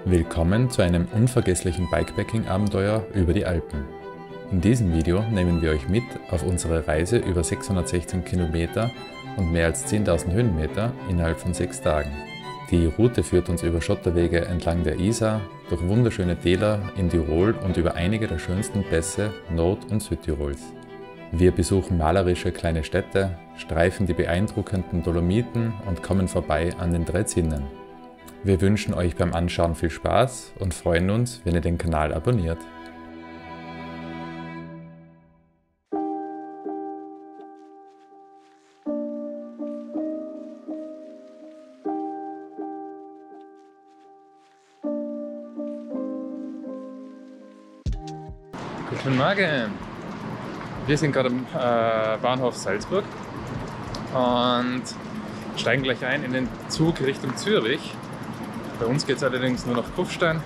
Willkommen zu einem unvergesslichen Bikepacking-Abenteuer über die Alpen. In diesem Video nehmen wir euch mit auf unsere Reise über 616 Kilometer und mehr als 10.000 Höhenmeter innerhalb von 6 Tagen. Die Route führt uns über Schotterwege entlang der Isar, durch wunderschöne Täler in Tirol und über einige der schönsten Pässe Nord- und Südtirols. Wir besuchen malerische kleine Städte, streifen die beeindruckenden Dolomiten und kommen vorbei an den 3 Zinnen. Wir wünschen euch beim Anschauen viel Spaß und freuen uns, wenn ihr den Kanal abonniert. Guten Morgen! Wir sind gerade am Bahnhof Salzburg und steigen gleich ein in den Zug Richtung Zürich. Bei uns geht es allerdings nur nach Kufstein,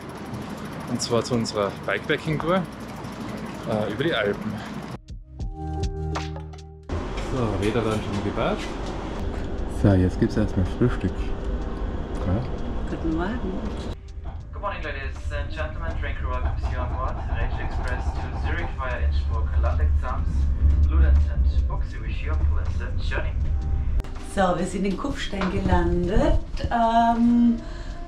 und zwar zu unserer Bikepacking-Tour über die Alpen. So, Räder werden schon gebaut. So, jetzt gibt es erstmal Frühstück. Ja. Guten Morgen. Good morning, ladies and gentlemen. Train crew welcomes you on board Rage Express to Zurich via Innsbruck, Landeck, Zams, Bludenz and Buchs. We wish you a pleasant journey. So, wir sind in Kufstein gelandet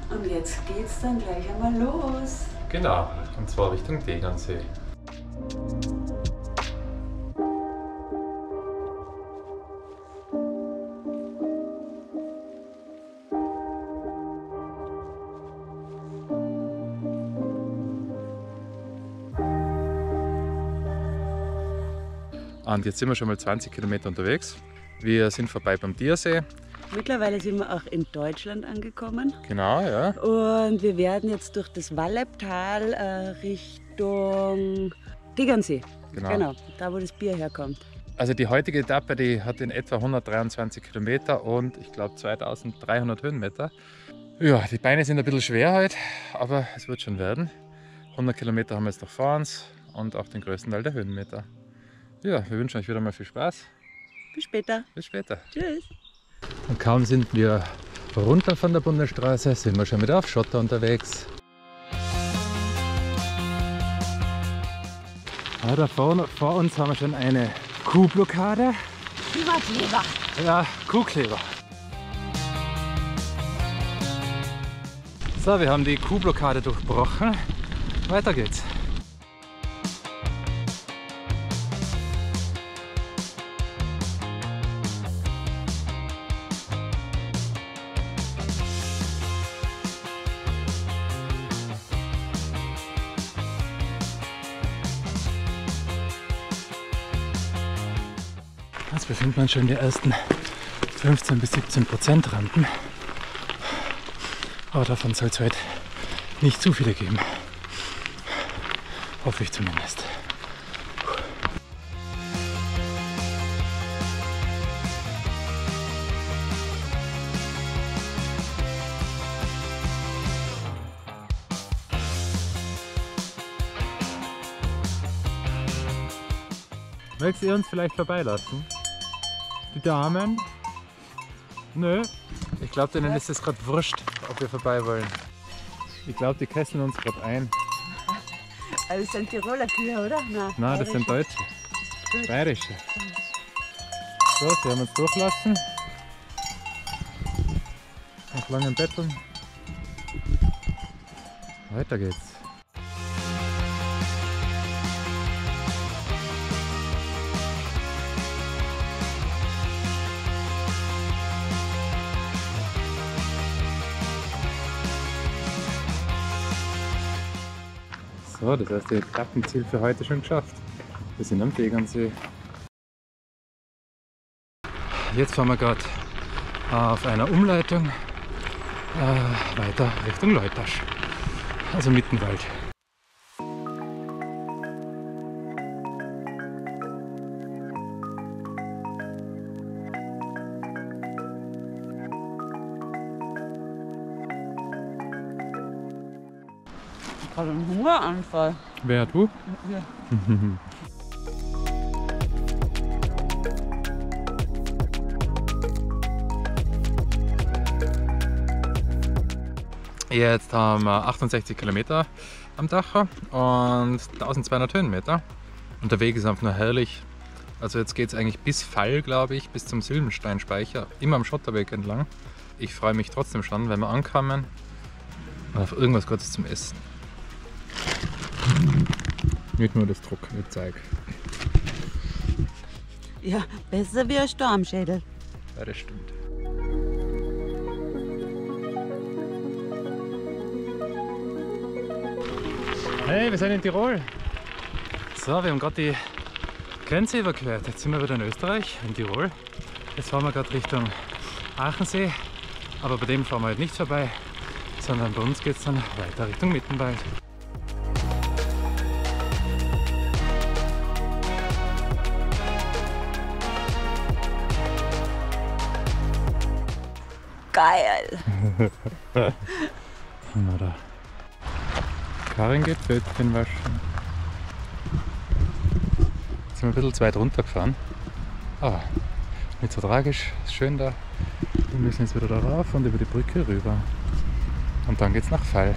und jetzt geht's dann gleich einmal los. Genau, und zwar Richtung Tegernsee. Und jetzt sind wir schon mal 20 Kilometer unterwegs. Wir sind vorbei beim Diersee. Mittlerweile sind wir auch in Deutschland angekommen. Genau, ja. Und wir werden jetzt durch das Walleibtal Richtung Tegernsee. Genau, da wo das Bier herkommt. Also die heutige Etappe, die hat in etwa 123 Kilometer und ich glaube 2300 Höhenmeter. Ja, die Beine sind ein bisschen schwer heute, aber es wird schon werden. 100 Kilometer haben wir jetzt noch vor uns und auch den größten Teil der Höhenmeter. Ja, wir wünschen euch wieder mal viel Spaß. Bis später. Bis später. Tschüss. Und kaum sind wir runter von der Bundesstraße, sind wir schon wieder auf Schotter unterwegs. Ja, da vorne, vor uns haben wir schon eine Kuhblockade. Kuhkleber. Ja, Kuhkleber. So, wir haben die Kuhblockade durchbrochen. Weiter geht's. Jetzt befinden wir uns schon in den ersten 15 bis 17% Rampen. Aber davon soll es heute nicht zu viele geben. Hoffe ich zumindest. Mögt ihr uns vielleicht vorbeilassen? Die Damen? Nö. Ich glaube, denen ist es gerade wurscht, ob wir vorbei wollen. Ich glaube, die kesseln uns gerade ein. Das sind Tiroler Kühe, oder? Nein, das sind Deutsche. Bayerische. So, sie haben uns durchlassen. Nach langem Betteln. Weiter geht's. So, das erste Etappenziel für heute schon geschafft. Wir sind am Tegernsee. Jetzt fahren wir gerade auf einer Umleitung weiter Richtung Leutasch, also Mittenwald. Ich habe einen Hungeranfall. Wer, du? Ja. Jetzt haben wir 68 Kilometer am Dacher und 1200 Höhenmeter. Und der Weg ist einfach nur herrlich. Also jetzt geht es eigentlich bis Fall, glaube ich, bis zum Sylvensteinspeicher, immer am Schotterweg entlang. Ich freue mich trotzdem schon, wenn wir ankommen und auf irgendwas Gutes zum Essen. Nicht nur das trockene Zeug. Ja, besser wie ein Stormschädel. Ja, das stimmt. Hey, wir sind in Tirol. So, wir haben gerade die Grenze überquert. Jetzt sind wir wieder in Österreich, in Tirol. Jetzt fahren wir gerade Richtung Aachensee. Aber bei dem fahren wir halt nicht vorbei, sondern bei uns geht es dann weiter Richtung Mittenwald. Geil! Na da. Karin geht Pfötchen waschen. Jetzt sind wir ein bisschen zu weit runtergefahren. Aber nicht so tragisch, ist schön da. Wir müssen jetzt wieder da rauf und über die Brücke rüber. Und dann geht's nach Fall.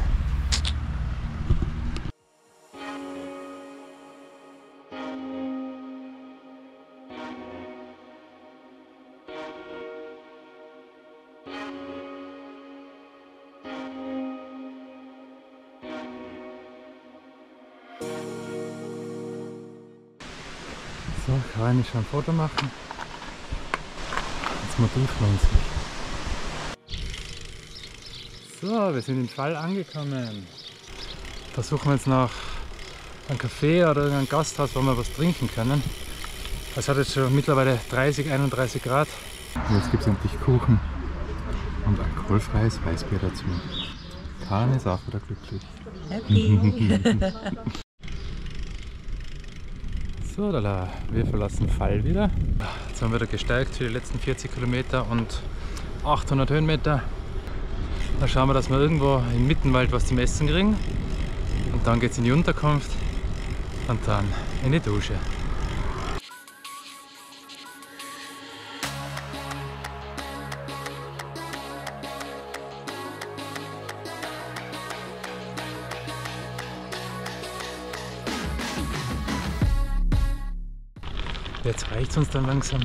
So, Karin ist schon ein Foto machen. Jetzt mal durchfahren. So, wir sind in Fall angekommen. Da suchen wir jetzt nach einem Café oder irgendeinem Gasthaus, wo wir was trinken können. Es hat jetzt schon mittlerweile 30, 31 Grad. Und jetzt gibt es endlich Kuchen und alkoholfreies Weißbier dazu. Karin ist auch wieder glücklich. Happy! So, lala, wir verlassen Fall wieder. Jetzt haben wir wieder gesteigt für die letzten 40 Kilometer und 800 Höhenmeter. Dann schauen wir, dass wir irgendwo im Mittenwald was zum Essen kriegen. Und dann geht es in die Unterkunft und dann in die Dusche. Jetzt reicht es uns dann langsam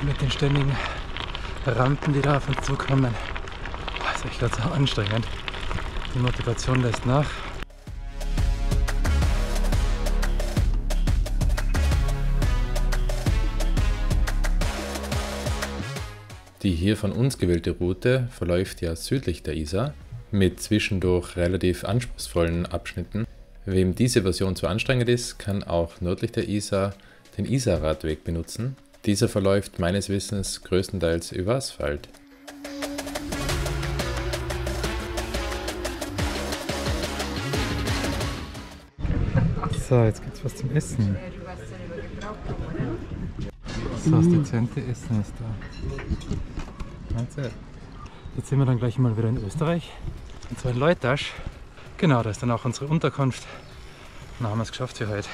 mit den ständigen Rampen, die da auf uns zukommen. Das ist echt ganz anstrengend. Die Motivation lässt nach. Die hier von uns gewählte Route verläuft ja südlich der Isar mit zwischendurch relativ anspruchsvollen Abschnitten. Wem diese Version zu anstrengend ist, kann auch nördlich der Isar den Isarradweg benutzen. Dieser verläuft meines Wissens größtenteils über Asphalt. So, jetzt gibt's was zum Essen. So, das dezente Essen ist da. Jetzt sind wir dann gleich mal wieder in Österreich. Und zwar in Leutasch. Genau, da ist dann auch unsere Unterkunft. Und dann haben wir es geschafft für heute.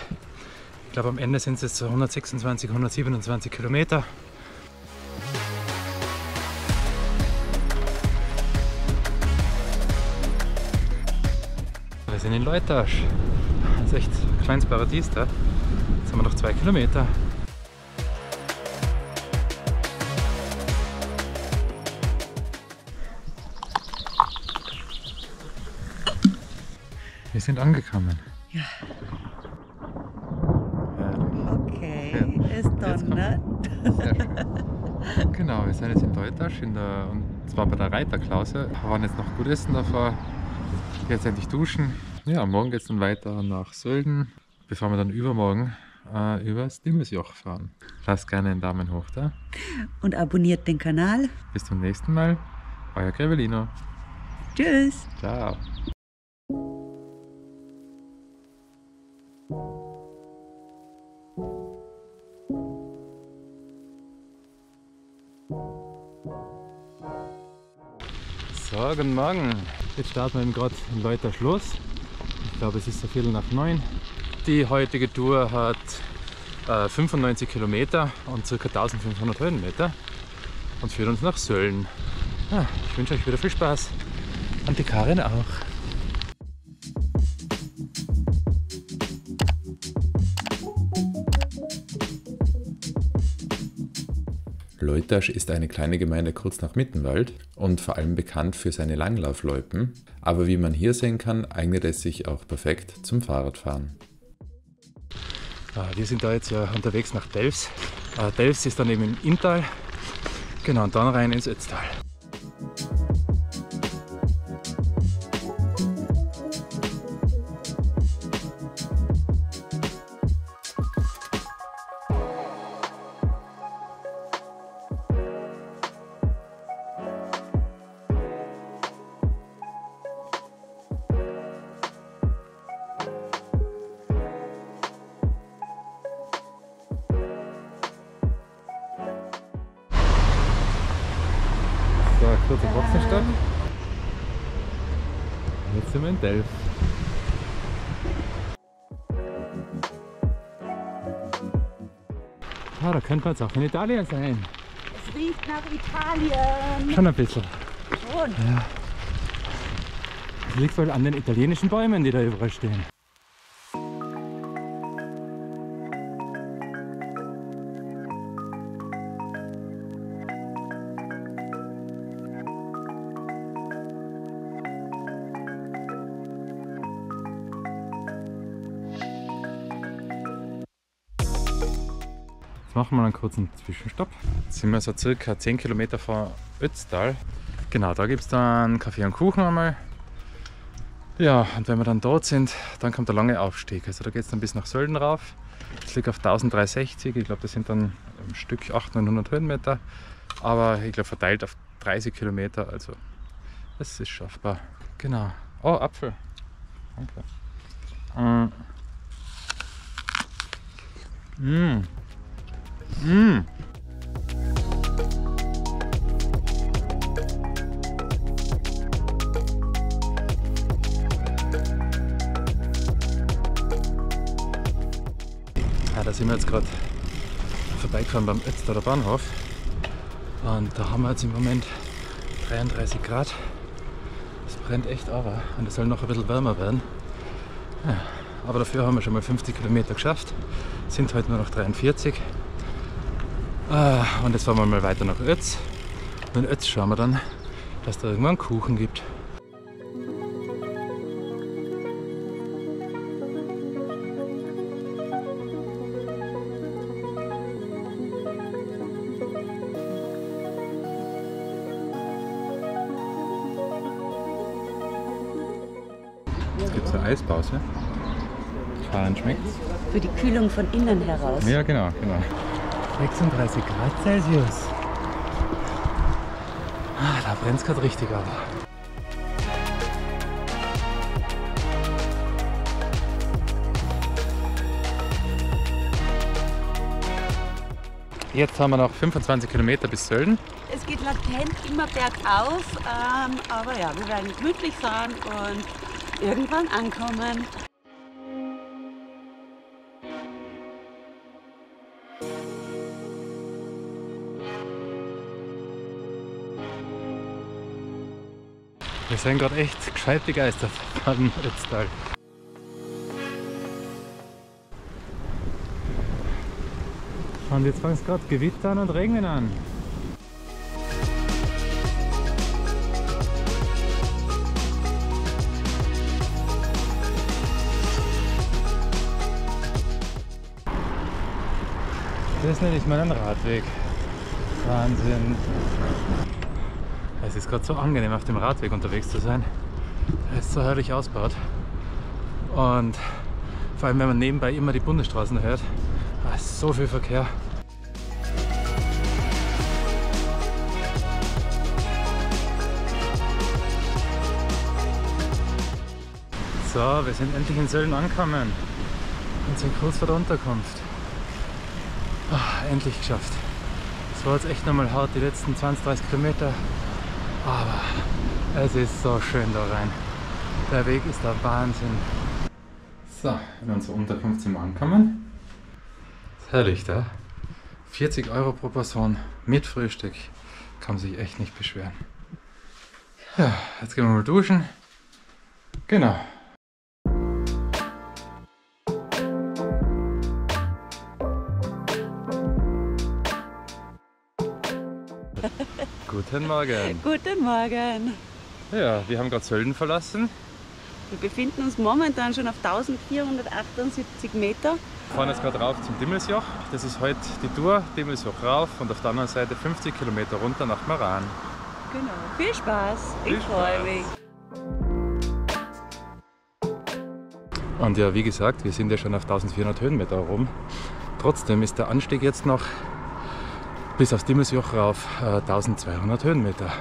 Ich glaube, am Ende sind es jetzt so 126, 127 Kilometer. Wir sind in Leutasch. Das ist echt ein kleines Paradies da. Jetzt haben wir noch 2 Kilometer. Wir sind angekommen. Ja. Okay, Ja. es donnert. Sehr schön. Genau, wir sind jetzt in Leutasch und zwar bei der Reiterklause. Wir waren jetzt noch gut essen davor. Jetzt endlich duschen. Ja, morgen geht es dann weiter nach Sölden, bevor wir dann übermorgen übers Dimmesjoch fahren. Lasst gerne einen Daumen hoch da. Und abonniert den Kanal. Bis zum nächsten Mal. Euer Grevelino. Tschüss. Ciao. So, guten Morgen. Jetzt starten wir eben gerade in Leutasch los. Ich glaube, es ist so 8:45. Die heutige Tour hat 95 Kilometer und ca. 1500 Höhenmeter und führt uns nach Sölden. Ja, ich wünsche euch wieder viel Spaß. Und die Karin auch. Leutasch ist eine kleine Gemeinde kurz nach Mittenwald und vor allem bekannt für seine Langlaufloipen, aber wie man hier sehen kann, eignet es sich auch perfekt zum Fahrradfahren. Wir sind da jetzt ja unterwegs nach Delfs. Delfs ist dann eben im Inntal, genau, und dann rein ins Ötztal. Kurzer Boxenstopp. Jetzt sind wir in Delft. Da könnte man jetzt auch in Italien sein. Es riecht nach Italien. Schon ein bisschen. Schon. Ja. Das liegt wohl an den italienischen Bäumen, die da überall stehen. Machen wir einen kurzen Zwischenstopp. Jetzt sind wir so circa 10 Kilometer vor Ötztal. Genau, da gibt es dann Kaffee und Kuchen einmal. Ja, und wenn wir dann dort sind, dann kommt der lange Aufstieg. Also da geht es dann bis nach Sölden rauf. Das liegt auf 1360. Ich glaube, das sind dann ein Stück 800-900 Höhenmeter. Aber ich glaube verteilt auf 30 Kilometer. Also das ist schaffbar. Genau. Oh, Apfel. Danke. Da sind wir jetzt gerade vorbeigefahren beim Ötztaler Bahnhof und da haben wir jetzt im Moment 33 Grad. Es brennt echt aber und es soll noch ein bisschen wärmer werden. Ja, aber dafür haben wir schon mal 50 Kilometer geschafft, sind heute nur noch 43. Und jetzt fahren wir mal weiter nach Ötz. Und in Ötz schauen wir dann, dass da irgendwann Kuchen gibt. Jetzt gibt es eine Eispause. Karin, schmeckt's? Für die Kühlung von innen heraus. Ja, genau. 36 Grad Celsius. Da brennt es gerade richtig aber. Jetzt haben wir noch 25 Kilometer bis Sölden. Es geht latent immer bergauf, aber ja, wir werden gemütlich fahren und irgendwann ankommen. Wir sind gerade echt gescheit begeistert von Ötztal. Und jetzt fängt es gerade Gewittern und Regnen an. Das nenne ich mal einen Radweg. Wahnsinn. Es ist gerade so angenehm, auf dem Radweg unterwegs zu sein. Er ist so herrlich ausgebaut. Und vor allem, wenn man nebenbei immer die Bundesstraßen hört, da ist so viel Verkehr. So, wir sind endlich in Sölden angekommen und sind kurz vor der Unterkunft. Endlich geschafft. Es war jetzt echt nochmal hart, die letzten 20-30 Kilometer. Aber es ist so schön da rein. Der Weg ist der Wahnsinn. So, in unserer Unterkunft sind wir angekommen. Ist herrlich da. 40 € pro Person mit Frühstück. Kann man sich echt nicht beschweren. Ja, jetzt gehen wir mal duschen. Genau. Guten Morgen. Guten Morgen. Ja, wir haben gerade Sölden verlassen. Wir befinden uns momentan schon auf 1478 Meter. Wir fahren jetzt gerade rauf zum Dimmelsjoch. Das ist heute die Tour, Dimmelsjoch rauf und auf der anderen Seite 50 Kilometer runter nach Meran. Genau. Viel Spaß. Viel Ich freue mich. Und ja, wie gesagt, wir sind ja schon auf 1400 Höhenmeter rum. Trotzdem ist der Anstieg jetzt noch bis aufs Dimmelsjoch rauf 1200 Höhenmeter.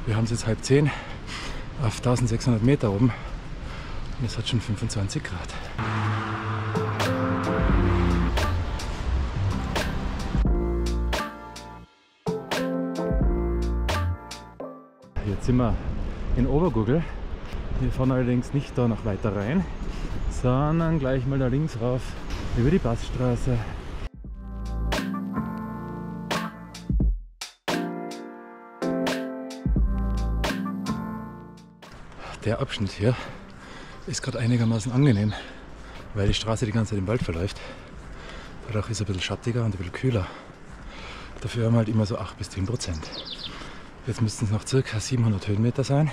Wir haben es jetzt 9:30 auf 1600 Meter oben und es hat schon 25 Grad. Jetzt sind wir in Obergurgl. Wir fahren allerdings nicht da noch weiter rein, sondern gleich mal da links rauf über die Passstraße. Der Abschnitt hier ist gerade einigermaßen angenehm, weil die Straße die ganze Zeit im Wald verläuft. Dadurch ist es ein bisschen schattiger und ein bisschen kühler. Dafür haben wir halt immer so 8 bis 10%. Jetzt müssten es noch ca. 700 Höhenmeter sein,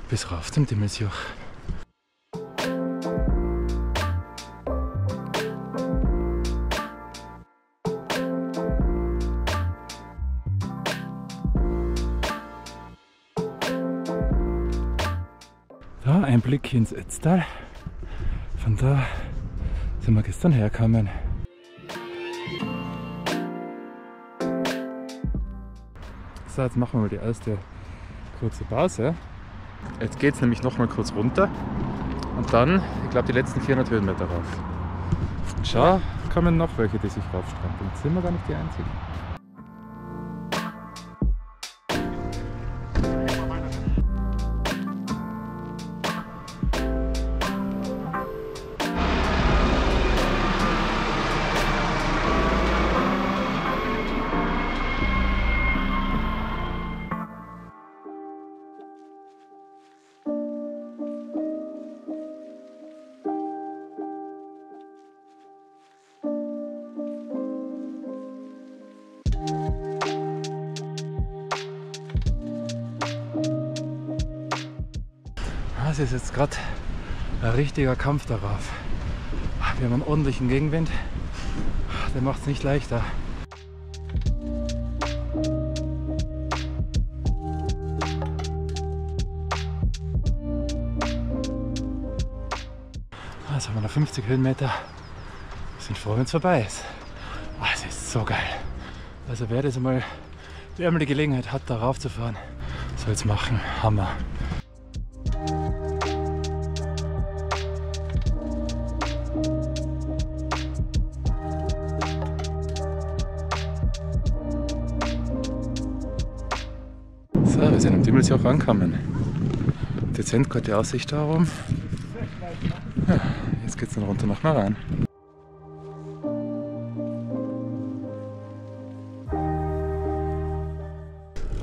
bis rauf zum Dimmelsjoch. Da ein Blick ins Ötztal. Von da sind wir gestern hergekommen. So, jetzt machen wir mal die erste kurze Pause. Jetzt geht es nämlich noch mal kurz runter und dann, ich glaube, die letzten 400 Höhenmeter rauf. Und schau, kommen noch welche, die sich raufstrampeln. Jetzt sind wir gar nicht die einzigen. Es ist jetzt gerade ein richtiger Kampf darauf. Wir haben einen ordentlichen Gegenwind, der macht es nicht leichter. Jetzt haben wir noch 50 Höhenmeter. Wir sind froh, wenn es vorbei ist. Es ist so geil. Also wer das einmal die Gelegenheit hat, da rauf zu fahren, soll es machen. Hammer. So, wir sind am Dimmelsjoch angekommen. Dezent gerade die Aussicht da oben. Ja, jetzt geht es dann runter nach Meran.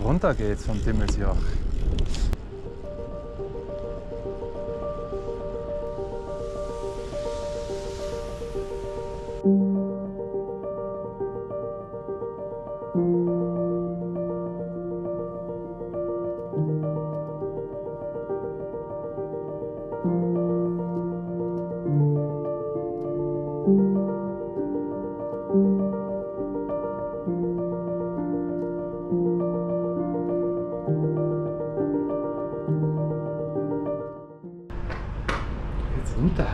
Runter geht's vom Dimmelsjoch. Jetzt runter.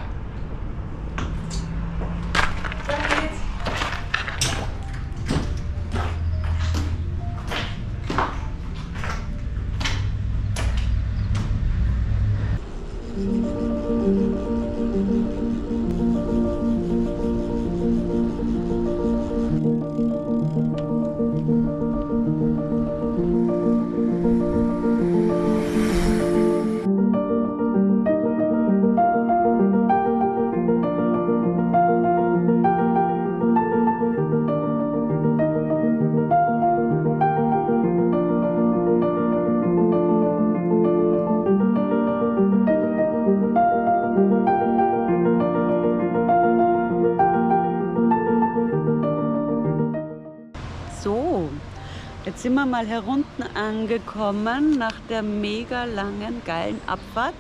Jetzt sind wir mal herunten angekommen nach der mega langen, geilen Abfahrt.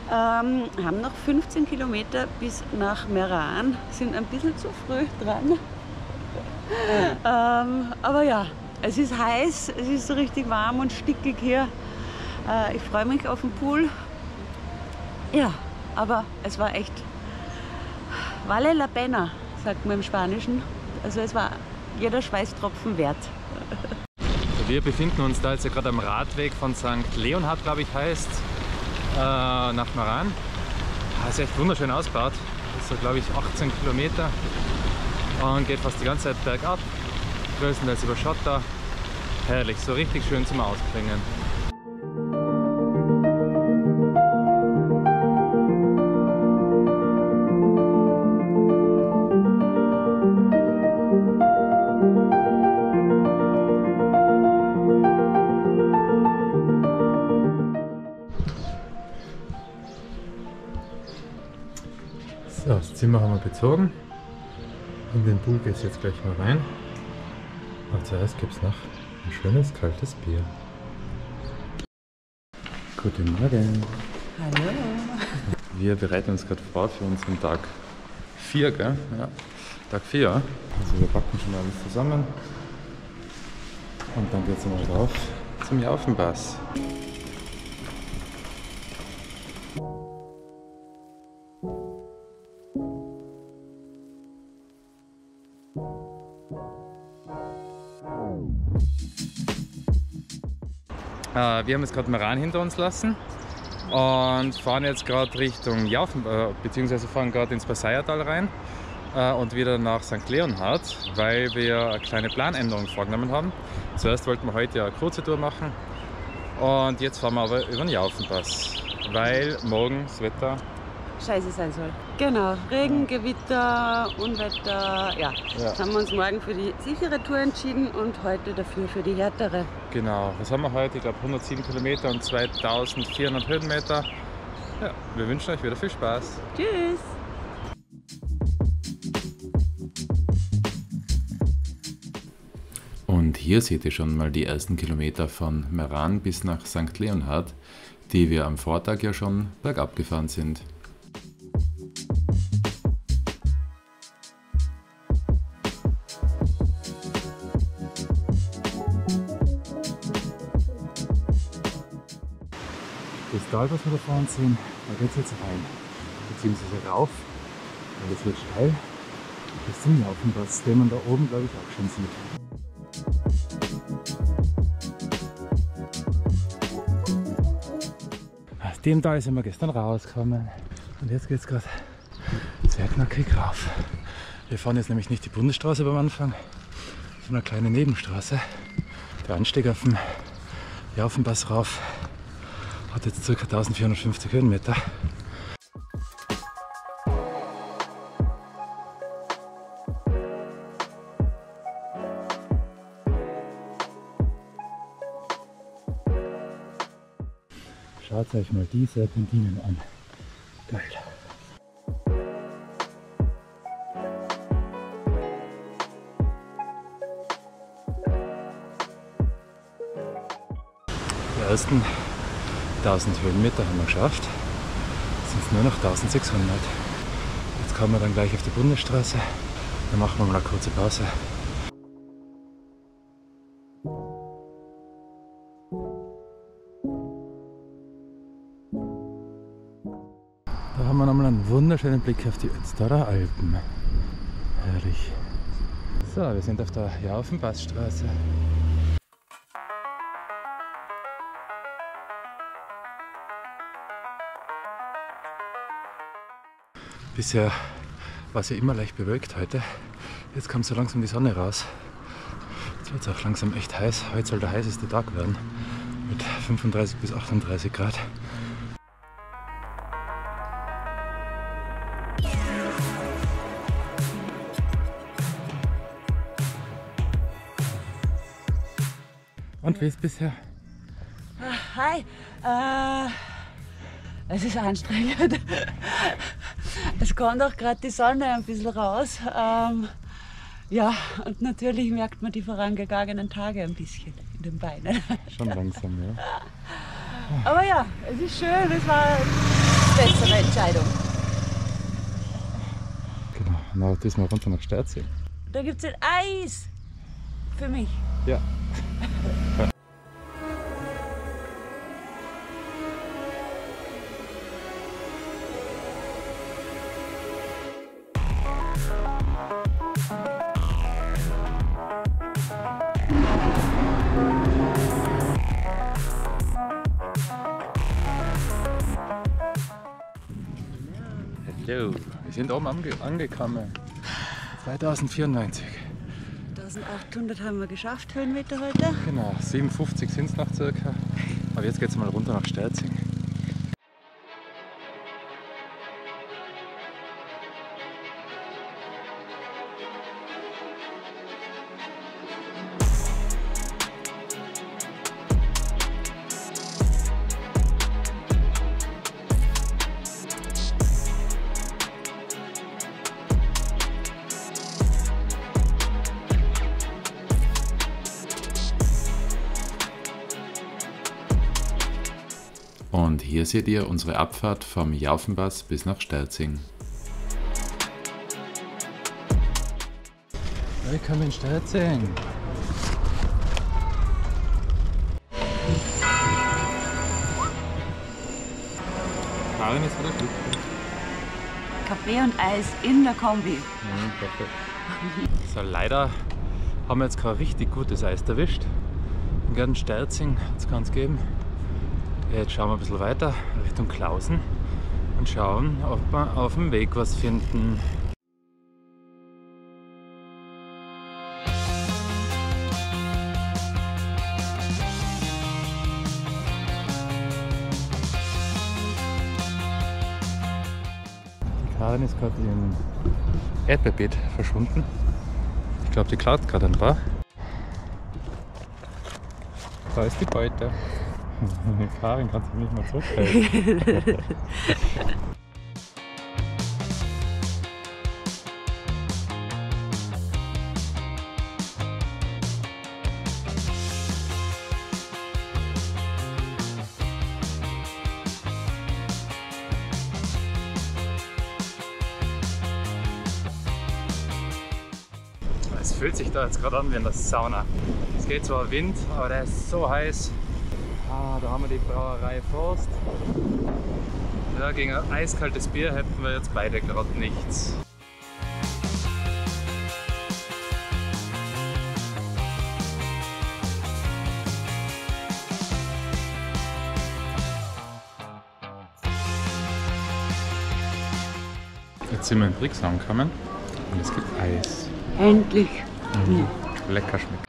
Haben noch 15 Kilometer bis nach Meran, sind ein bisschen zu früh dran. Aber ja, es ist heiß, es ist so richtig warm und stickig hier. Ich freue mich auf den Pool. Ja, aber es war echt vale la pena, sagt man im Spanischen. Also es war jeder Schweißtropfen wert. Wir befinden uns da jetzt ja gerade am Radweg von St. Leonhard, glaube ich, heißt, nach Meran. Das ist echt wunderschön ausgebaut. Das ist so, glaube ich, 18 Kilometer und geht fast die ganze Zeit bergab. Größtenteils über Schotter. Herrlich, so richtig schön zum Ausklingen. So, das Zimmer haben wir bezogen. In den Pool geht es jetzt gleich mal rein. Aber zuerst gibt es noch ein schönes kaltes Bier. Guten Morgen. Hallo. Wir bereiten uns gerade vor für unseren Tag 4, gell? Ja, Tag 4. Also wir packen schon mal alles zusammen. Und dann geht es mal rauf zum Jaufenpass. Wir haben jetzt gerade Meran hinter uns lassen und fahren jetzt gerade Richtung Jaufen, beziehungsweise fahren gerade ins Passaiertal rein und wieder nach St. Leonhard, weil wir eine kleine Planänderung vorgenommen haben. Zuerst wollten wir heute eine kurze Tour machen und jetzt fahren wir aber über den Jaufenpass, weil morgen das Wetter Scheiße sein soll. Genau, Regen, Gewitter, Unwetter. Ja, jetzt haben wir uns morgen für die sichere Tour entschieden und heute dafür für die härtere. Genau, was haben wir heute? Ich glaube 107 Kilometer und 2400 Höhenmeter. Ja, wir wünschen euch wieder viel Spaß. Tschüss! Und hier seht ihr schon mal die ersten Kilometer von Meran bis nach St. Leonhard, die wir am Vortag ja schon bergab gefahren sind. Das Tal, was wir da vorne sehen, da geht es jetzt rein, beziehungsweise rauf, weil es wird steil. Das ist zum Jaufenpass, den man da oben, glaube ich, auch schon sieht. Aus dem Tal sind wir gestern rausgekommen und jetzt geht es gerade sehr knackig rauf. Wir fahren jetzt nämlich nicht die Bundesstraße beim Anfang, sondern eine kleine Nebenstraße. Der Anstieg auf dem Jaufenpass rauf hat jetzt ca. 1450 Höhenmeter. Schaut euch mal die Serpentinen an. Geil. Die ersten 1000 Höhenmeter haben wir geschafft. Jetzt sind es nur noch 1600. Jetzt kommen wir dann gleich auf die Bundesstraße. Dann machen wir mal eine kurze Pause. Da haben wir nochmal einen wunderschönen Blick auf die Ötztaler Alpen. Herrlich. So, wir sind auf der Jaufenpassstraße. Bisher war es ja immer leicht bewölkt heute. Jetzt kommt so langsam die Sonne raus. Jetzt wird es auch langsam echt heiß. Heute soll der heißeste Tag werden mit 35 bis 38 Grad. Und wie ist es bisher? Hi, es ist anstrengend. Es kommt auch gerade die Sonne ein bisschen raus. Ja, und natürlich merkt man die vorangegangenen Tage ein bisschen in den Beinen. Schon langsam, ja. Aber ja, es ist schön, es war eine bessere Entscheidung. Genau, na, diesmal runter nach Sterzing. Da gibt es ein Eis für mich. Ja. Hallo, wir sind oben angekommen. 2094. 1800 haben wir geschafft, Höhenmeter heute. Genau, 57 sind es noch circa. Aber jetzt geht es mal runter nach Sterzing. Und hier seht ihr unsere Abfahrt vom Jaufenpass bis nach Sterzing. Willkommen in Sterzing. Karin ist wieder glücklich. Kaffee und Eis in der Kombi. So, leider haben wir jetzt kein richtig gutes Eis erwischt. In Garten Sterzing hat es keins gegeben. Jetzt schauen wir ein bisschen weiter Richtung Klausen und schauen, ob wir auf dem Weg was finden. Die Karin ist gerade im Erdbeerbeet verschwunden. Ich glaube, die klaut gerade ein paar. Da ist die Beute. Karin kann sich nicht mehr zurückhalten. Es fühlt sich da jetzt gerade an wie in der Sauna. Es geht zwar Wind, aber der ist so heiß. Da haben wir die Brauerei Forst. Ja, gegen ein eiskaltes Bier hätten wir jetzt beide gerade nichts. Jetzt sind wir in Brix angekommen und es gibt Eis. Endlich. Lecker schmeckt.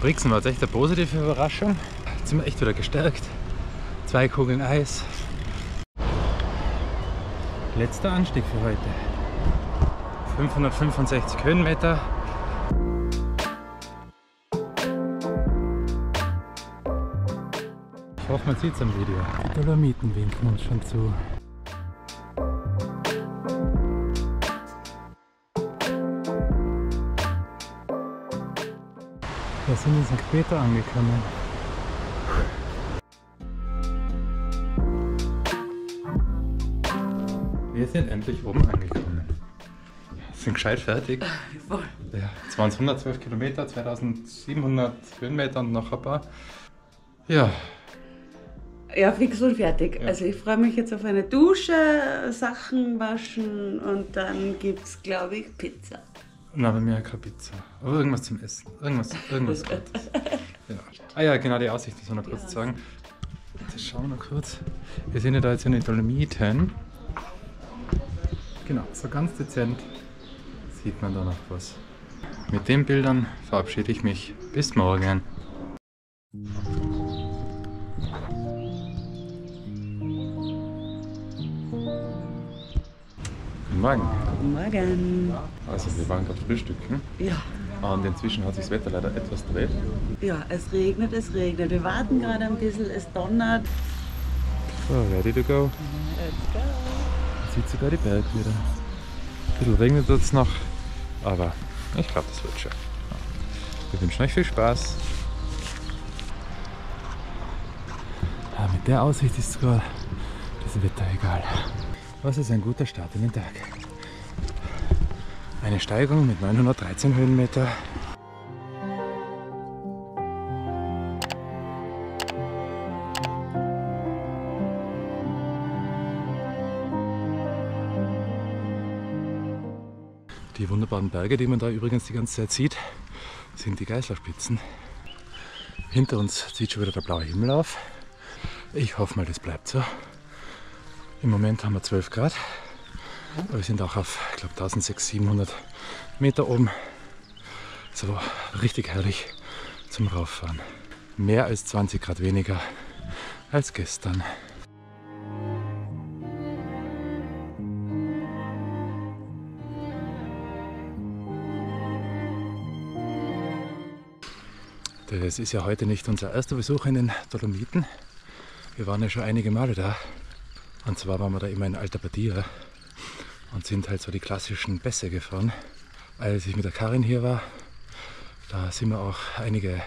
Brixen war jetzt echt eine positive Überraschung. Jetzt sind wir echt wieder gestärkt. 2 Kugeln Eis. Letzter Anstieg für heute. 565 Höhenmeter. Ich hoffe, man sieht es am Video. Die Dolomiten winken uns schon zu. Wir sind in St. Peter angekommen. Wir sind endlich oben angekommen. Sind gescheit fertig. Voll. Ja, jetzt waren es 112 Kilometer, 2700 Höhenmeter und noch ein paar. Ja. Ja, fix und fertig. Ja. Also ich freue mich jetzt auf eine Dusche, Sachen waschen und dann gibt es, glaube ich, Pizza. Na, bei mir keine Pizza. Aber irgendwas zum Essen. Irgendwas Gutes. Ja. Ah ja, genau, die Aussicht müssen wir noch kurz sagen. Jetzt schauen wir noch kurz. Wir sind ja da jetzt in den Dolomiten. Genau, so ganz dezent sieht man da noch was. Mit den Bildern verabschiede ich mich. Bis morgen. Guten Morgen. Guten Morgen. Also wir waren gerade frühstücken. Ja. Und inzwischen hat sich das Wetter leider etwas gedreht. Ja, es regnet, es regnet. Wir warten gerade ein bisschen, es donnert. So, ready to go. Man sieht sogar die Berge wieder. Ein bisschen regnet es noch, aber ich glaube, das wird schon. Wir wünschen euch viel Spaß. Ja, mit der Aussicht ist sogar das Wetter egal. Was ist ein guter Start in den Tag? Eine Steigung mit 913 Höhenmeter. Die wunderbaren Berge, die man da übrigens die ganze Zeit sieht, sind die Geißlerspitzen. Hinter uns zieht schon wieder der blaue Himmel auf. Ich hoffe mal, das bleibt so. Im Moment haben wir 12 Grad. Aber wir sind auch auf, ich glaube, 1600, 700 Meter oben. So richtig herrlich zum Rauffahren. Mehr als 20 Grad weniger als gestern. Das ist ja heute nicht unser erster Besuch in den Dolomiten. Wir waren ja schon einige Male da. Und zwar waren wir da immer in Alta Badia und sind halt so die klassischen Pässe gefahren. Als ich mit der Karin hier war, da sind wir auch einige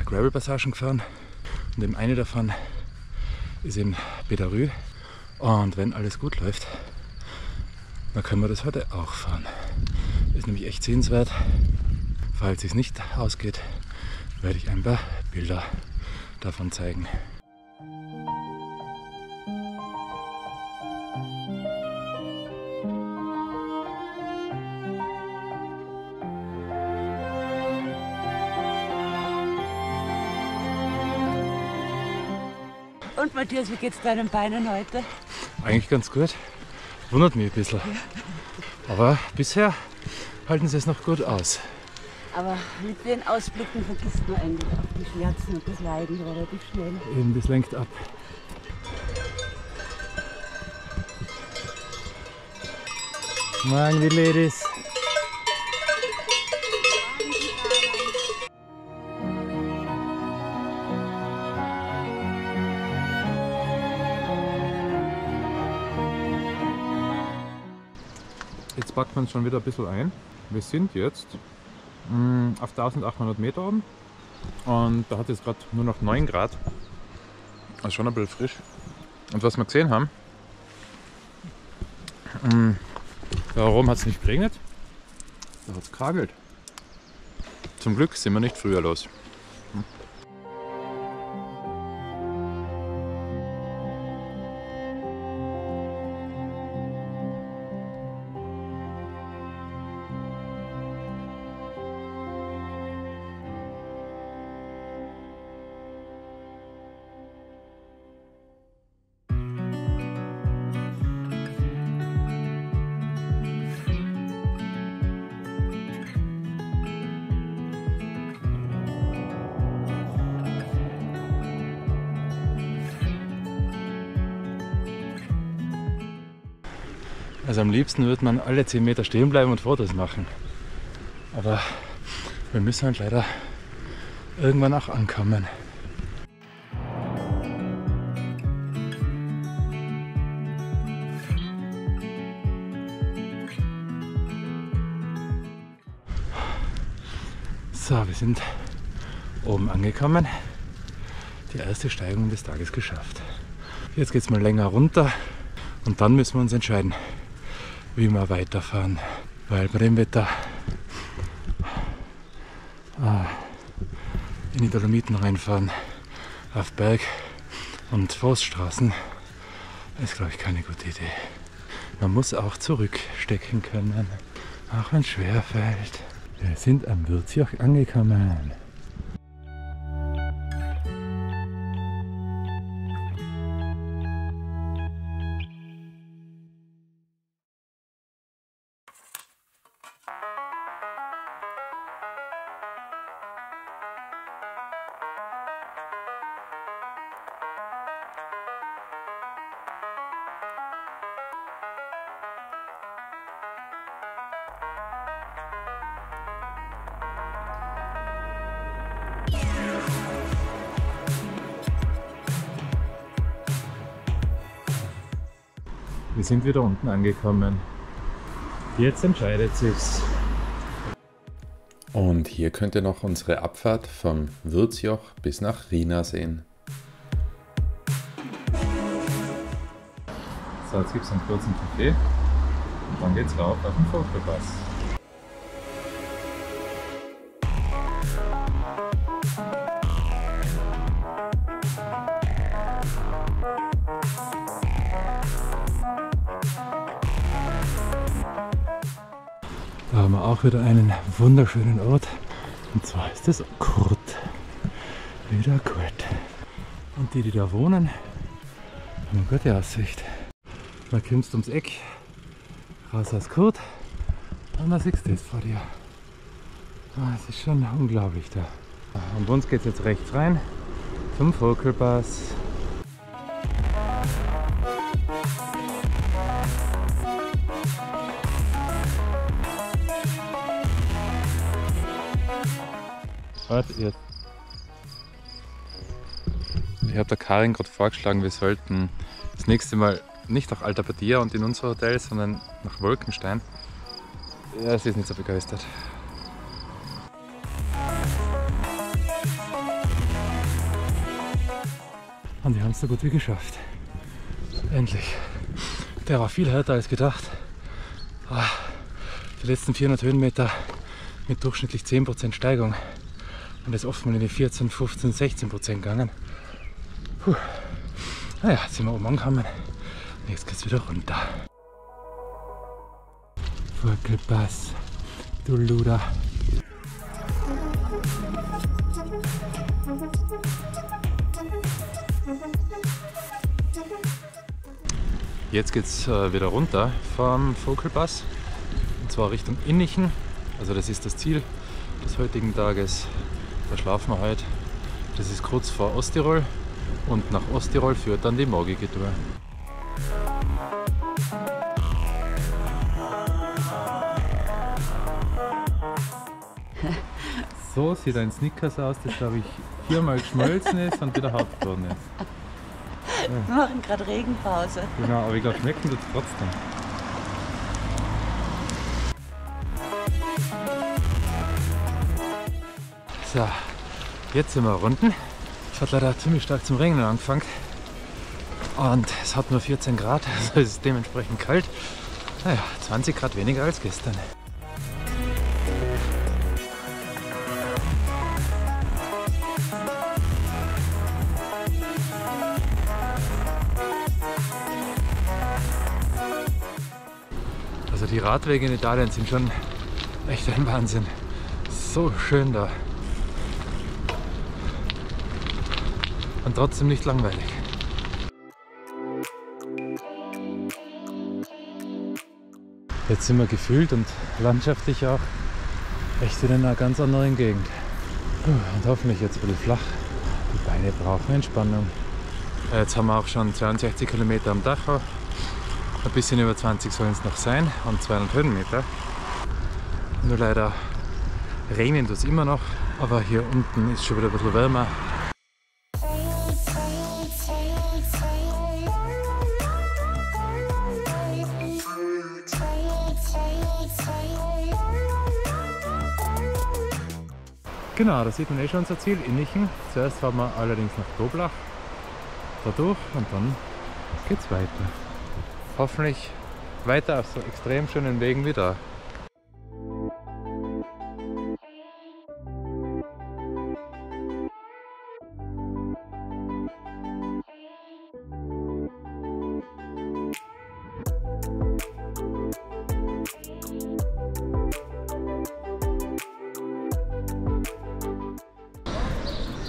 Gravel-Passagen gefahren. Und eben eine davon ist in Bedarü. Und wenn alles gut läuft, dann können wir das heute auch fahren. Ist nämlich echt sehenswert. Falls es nicht ausgeht, werde ich ein paar Bilder davon zeigen. Und Matthias, wie geht's deinen Beinen heute? Eigentlich ganz gut. Wundert mich ein bisschen. Aber bisher halten sie es noch gut aus. Aber mit den Ausblicken vergisst man eigentlich auch die Schmerzen und das Leiden relativ schnell. Eben, das lenkt ab. Morgen, die Ladies. Jetzt packt man es schon wieder ein bisschen ein. Wir sind jetzt auf 1800 Meter oben und da hat es gerade nur noch 9 Grad. Also schon ein bisschen frisch. Und was wir gesehen haben, da oben hat es nicht geregnet, da hat es gekragelt. Zum Glück sind wir nicht früher los. Also am liebsten würde man alle 10 Meter stehen bleiben und Fotos machen. Aber wir müssen halt leider irgendwann auch ankommen. So, wir sind oben angekommen. Die erste Steigung des Tages geschafft. Jetzt geht es mal länger runter und dann müssen wir uns entscheiden, wie wir weiterfahren. Weil bei dem Wetter in die Dolomiten reinfahren, auf Berg- und Forststraßen, ist, glaube ich, keine gute Idee. Man muss auch zurückstecken können, auch wenn es schwer fällt. Wir sind am Würzjoch angekommen. Wir sind wieder unten angekommen. Jetzt entscheidet sich's. Und hier könnt ihr noch unsere Abfahrt vom Würzjoch bis nach Rina sehen. So, jetzt gibt es einen kurzen Kaffee und dann geht's rauf auf den Vogelpass. Da haben wir auch wieder einen wunderschönen Ort, und zwar ist das Kurt. Wieder Kurt. Und die da wohnen, haben eine gute Aussicht. Man kommst ums Eck, raus aus Kurt, und dann siehst du das vor dir. Es ist schon unglaublich da. Und uns geht es jetzt rechts rein zum Vogelpass. Ich habe der Karin gerade vorgeschlagen, wir sollten das nächste Mal nicht nach Alta Badia und in unser Hotel, sondern nach Wolkenstein. Ja, sie ist nicht so begeistert. Und wir haben es so gut wie geschafft. Endlich. Der war viel härter als gedacht. Die letzten 400 Höhenmeter mit durchschnittlich 10% Steigung. Und ist oft mal in die 14, 15, 16% gegangen. Naja, jetzt sind wir oben angekommen. Jetzt geht's wieder runter. Vogelpass, du Luder. Jetzt geht es wieder runter vom Vogelpass, und zwar Richtung Innichen. Also das ist das Ziel des heutigen Tages. Da schlafen wir heute. Das ist kurz vor Osttirol, und nach Osttirol führt dann die morgige Tour. So sieht ein Snickers aus, das glaube ich 4-mal geschmolzen ist und wieder hart geworden ist. Wir machen gerade Regenpause. Genau, aber ich glaube, schmecken tut es trotzdem. So, jetzt sind wir unten. Es hat leider ziemlich stark zum Regnen angefangen. Und es hat nur 14 Grad, also es ist dementsprechend kalt. Naja, 20 Grad weniger als gestern. Also die Radwege in Italien sind schon echt ein Wahnsinn. So schön da. Und trotzdem nicht langweilig. Jetzt sind wir gefühlt und landschaftlich auch echt wieder in einer ganz anderen Gegend. Und hoffentlich jetzt ein bisschen flach. Die Beine brauchen Entspannung. Jetzt haben wir auch schon 62 Kilometer am Dachau. Ein bisschen über 20 sollen es noch sein und 200 Höhenmeter. Nur leider regnet es immer noch, aber hier unten ist schon wieder ein bisschen wärmer. Genau, da sieht man eh schon unser Ziel, Innichen. Zuerst fahren wir allerdings nach Toblach, da durch, und dann geht's weiter. Hoffentlich weiter auf so extrem schönen Wegen wie da.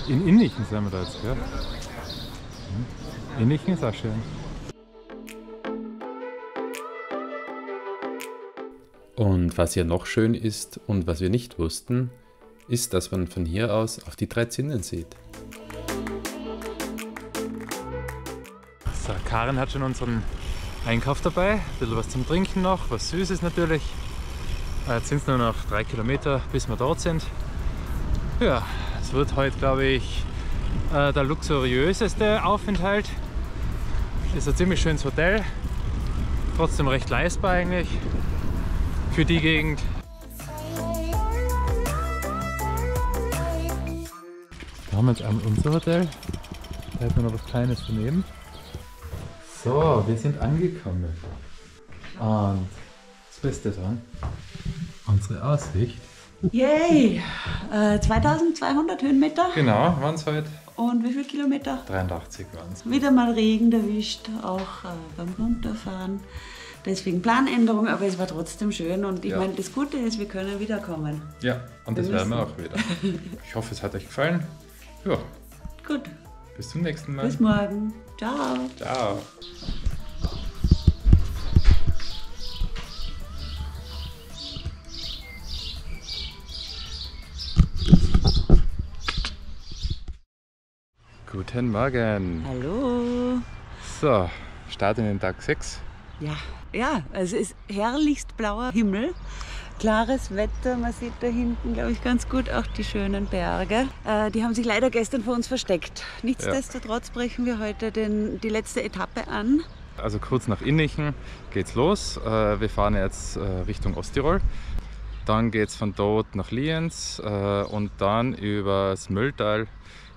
In Innichen sind wir da jetzt, gell? Innichen ist auch schön. Und was hier noch schön ist und was wir nicht wussten, ist, dass man von hier aus auf die 3 Zinnen sieht. So, Karin hat schon unseren Einkauf dabei, ein bisschen was zum Trinken noch, was Süßes natürlich. Jetzt sind es nur noch 3 Kilometer, bis wir dort sind. Ja, es wird heute, glaube ich, der luxuriöseste Aufenthalt. Es ist ein ziemlich schönes Hotel. Trotzdem recht leistbar eigentlich für die Gegend. Wir haben jetzt unser Hotel. Da hat man noch was Kleines daneben. So, wir sind angekommen. Und das Beste dran, unsere Aussicht. Yay! 2200 Höhenmeter. Genau, waren es heute. Und wie viele Kilometer? 83 waren es. Wieder mal Regen erwischt, auch beim Runterfahren. Deswegen Planänderung, aber es war trotzdem schön. Und ich meine, das Gute ist, wir können wiederkommen. Ja, und das werden wir auch wieder. Ich hoffe, es hat euch gefallen. Ja. Gut. Bis zum nächsten Mal. Bis morgen. Ciao. Ciao. Guten Morgen. Hallo. So, Start in den Tag 6. Ja, es ist herrlichst blauer Himmel. Klares Wetter, man sieht da hinten, glaube ich, ganz gut auch die schönen Berge. Die haben sich leider gestern vor uns versteckt. Nichtsdestotrotz brechen wir heute die letzte Etappe an. Also kurz nach Innichen geht's los. Wir fahren jetzt Richtung Osttirol. Dann geht's von dort nach Lienz und dann übers Mülltal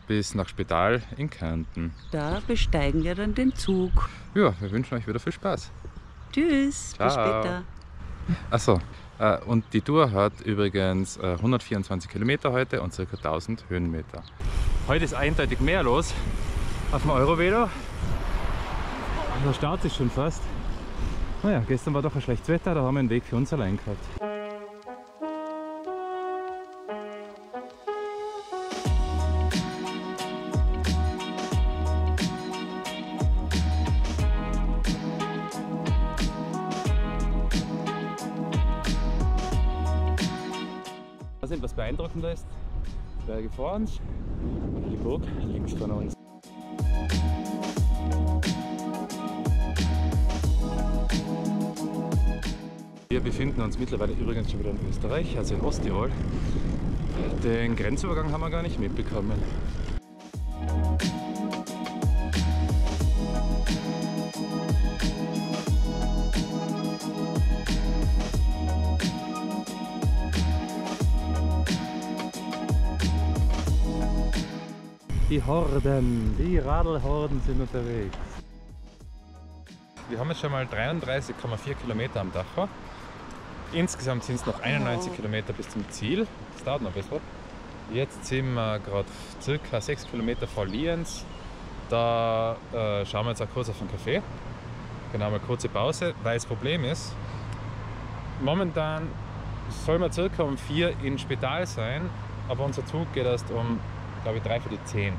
bis nach Spital in Kärnten. Da besteigen wir dann den Zug. Ja, wir wünschen euch wieder viel Spaß. Tschüss, Ciao. bis später. Achso, und die Tour hat übrigens 124 Kilometer heute und ca. 1000 Höhenmeter. Heute ist eindeutig mehr los auf dem Eurovelo. Der Start ist schon fast. Naja, gestern war doch ein schlechtes Wetter, da haben wir einen Weg für uns allein gehabt. Was beeindruckender ist, Berge vor uns, die Burg links von uns. Wir befinden uns mittlerweile übrigens schon wieder in Österreich, also in Osttirol. Den Grenzübergang haben wir gar nicht mitbekommen. Die Horden, die Radlhorden sind unterwegs. Wir haben jetzt schon mal 33,4 Kilometer am Dachau. Insgesamt sind es noch 91 Kilometer bis zum Ziel. Das dauert noch ein bisschen. Jetzt sind wir gerade circa 6 Kilometer vor Lienz. Da schauen wir jetzt auch kurz auf einen Café. Genau, mal kurze Pause, weil das Problem ist, momentan soll man circa um 4 in Spital sein, aber unser Zug geht erst um, glaube ich, 9:45.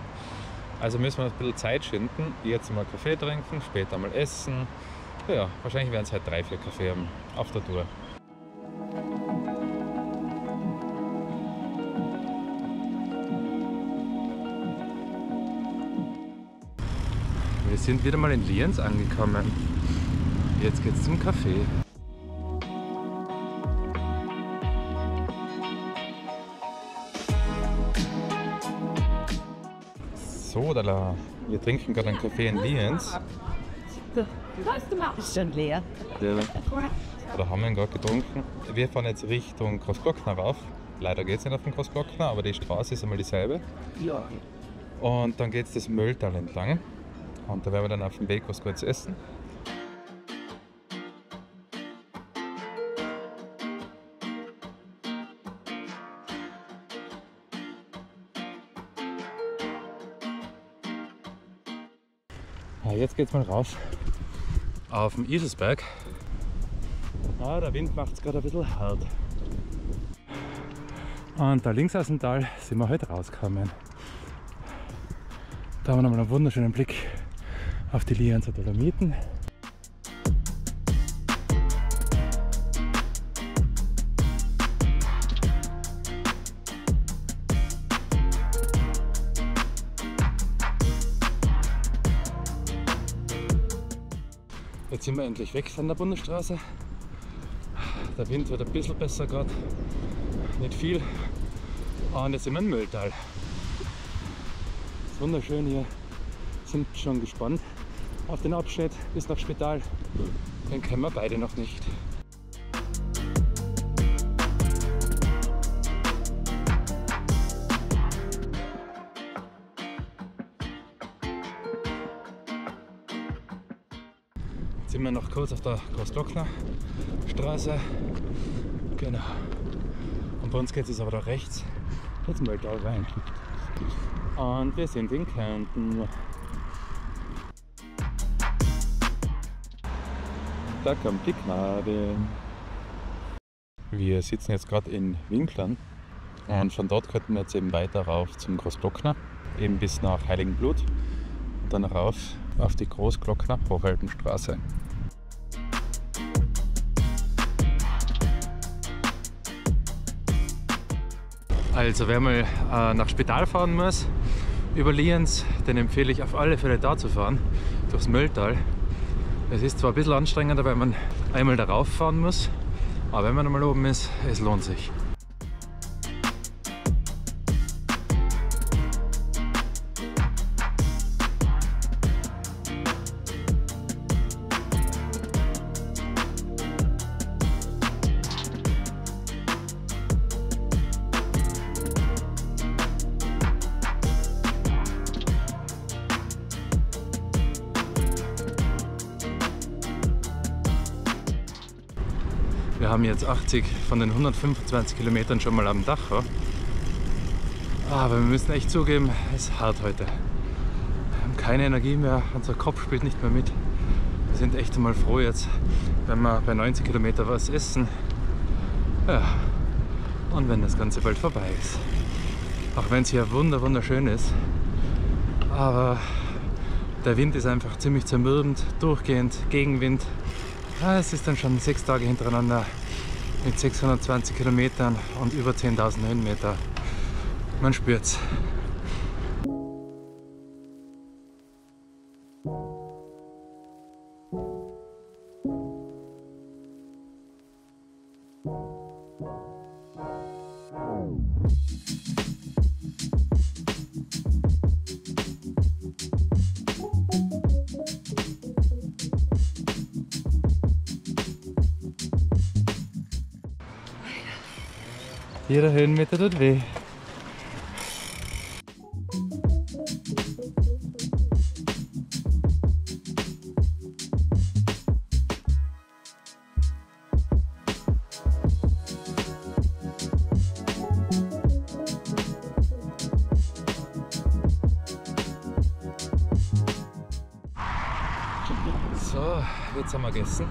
Also müssen wir ein bisschen Zeit schinden, jetzt mal Kaffee trinken, später mal essen. Ja, wahrscheinlich werden es halt 3-4 Kaffee auf der Tour. Wir sind wieder mal in Lienz angekommen. Jetzt geht's zum Café. So, wir trinken gerade einen Kaffee in Lienz. Ist schon leer. Oder haben wir ihn gerade getrunken. Wir fahren jetzt Richtung Großglockner rauf. Leider geht es nicht auf den Großglockner, aber die Straße ist einmal dieselbe. Ja. Und dann geht es das Mülltal entlang. Und da werden wir dann auf dem Weg was kurz essen. Jetzt geht's mal raus auf den Iselsberg. Der Wind macht es gerade ein bisschen hart. Und da links aus dem Tal sind wir heute rausgekommen. Da haben wir nochmal einen wunderschönen Blick auf die Lienzer Dolomiten. Jetzt sind wir endlich weg von der Bundesstraße. Der Wind wird ein bisschen besser gerade, nicht viel. Und jetzt sind wir im Mülltal. Ist wunderschön hier. Sind schon gespannt auf den Abschnitt bis nach Spital. Den kennen wir beide noch nicht. Jetzt sind wir noch kurz auf der Großglockner Straße. Genau. Und bei uns geht es aber da rechts ins Mölltal rein. Und wir sind in Kärnten. Da kommt die Gnade. Wir sitzen jetzt gerade in Winklern und von dort könnten wir jetzt eben weiter rauf zum Großglockner, eben bis nach Heiligenblut und dann rauf auf die Großglockner Hochalpenstraße. Also wer mal nach Spital fahren muss, über Lienz, den empfehle ich auf alle Fälle da zu fahren, durchs Mölltal. Es ist zwar ein bisschen anstrengender, weil man einmal darauf fahren muss, aber wenn man einmal oben ist, es lohnt sich. Wir haben jetzt 80 von den 125 Kilometern schon mal am Dach. Aber wir müssen echt zugeben, es ist hart heute. Wir haben keine Energie mehr, unser Kopf spielt nicht mehr mit. Wir sind echt einmal froh jetzt, wenn wir bei 90 Kilometern was essen. Ja. Und wenn das Ganze bald vorbei ist. Auch wenn es hier wunderschön ist. Aber der Wind ist einfach ziemlich zermürbend, durchgehend, Gegenwind. Ja, es ist dann schon 6 Tage hintereinander mit 620 Kilometern und über 10.000 Höhenmeter. Man spürt's. Jeder Höhenmeter tut weh. So, jetzt haben wir gegessen.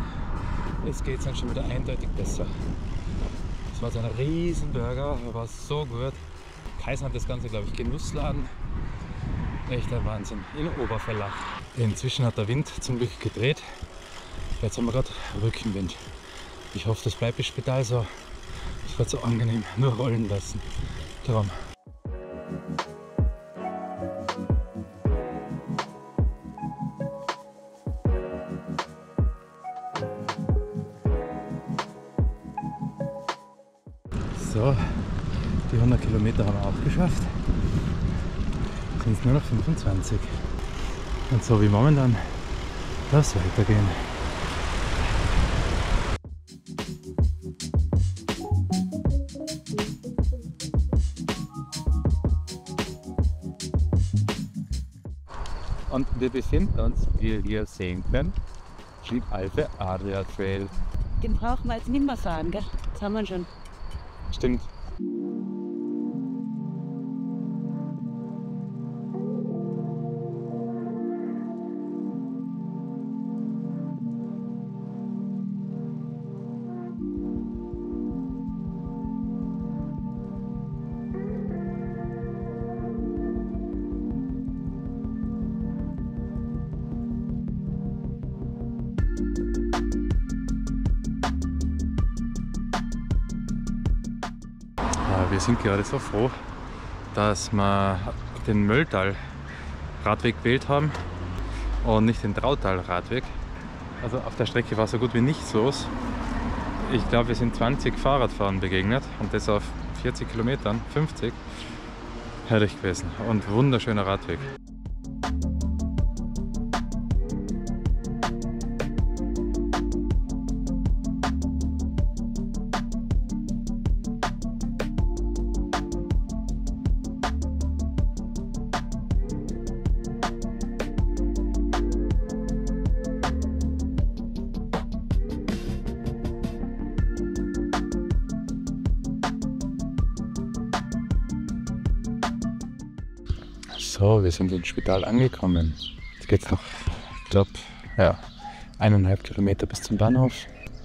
Jetzt geht es uns schon wieder eindeutig besser. Das war so ein riesen Burger, war so gut. Kaiser hat das Ganze, glaube ich, Genussladen. Echt ein Wahnsinn. In Oberfellach. Inzwischen hat der Wind zum Glück gedreht. Jetzt haben wir gerade Rückenwind. Ich hoffe, das bleibt im Spital so. Es wird so angenehm, nur rollen lassen. Darum. So, die 100 Kilometer haben wir auch geschafft. Sind es nur noch 25. Und so wie momentan darf es weitergehen. Und wir befinden uns, wie ihr hier sehen könnt, im Alpe Adria Trail. Den brauchen wir jetzt nicht mehr fahren, gell? Das haben wir schon. Stimmt. Wir sind gerade so froh, dass wir den Mölltal-Radweg gewählt haben und nicht den Trautal-Radweg. Also auf der Strecke war so gut wie nichts los. Ich glaube, wir sind 20 Fahrradfahrern begegnet und das auf 40 Kilometern, 50. Herrlich gewesen und wunderschöner Radweg. So, wir sind ins Spital angekommen. Jetzt geht's noch, ich glaube, ja, 1,5 Kilometer bis zum Bahnhof.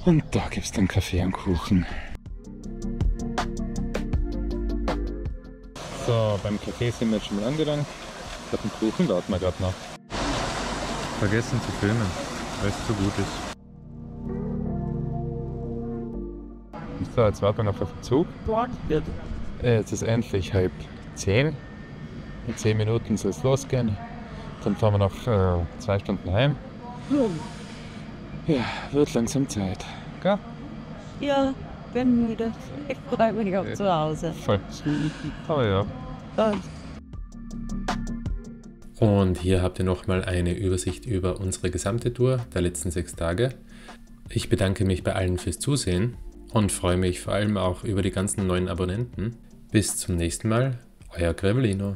Und da gibt es dann Kaffee und Kuchen. So, beim Kaffee sind wir jetzt schon mal angelangt. Ich glaube, den Kuchen warten wir gerade noch. Vergessen zu filmen, weil es zu gut ist. So, jetzt warten wir noch auf den Zug. Jetzt ist endlich 9:30. In 10 Minuten soll es losgehen. Dann fahren wir noch 2 Stunden heim. Ja, wird langsam Zeit. Gell? Ja, bin müde. Ich freue mich auf zu Hause. Voll. Aber ja. Und hier habt ihr nochmal eine Übersicht über unsere gesamte Tour der letzten 6 Tage. Ich bedanke mich bei allen fürs Zusehen und freue mich vor allem auch über die ganzen neuen Abonnenten. Bis zum nächsten Mal, euer Gremlino.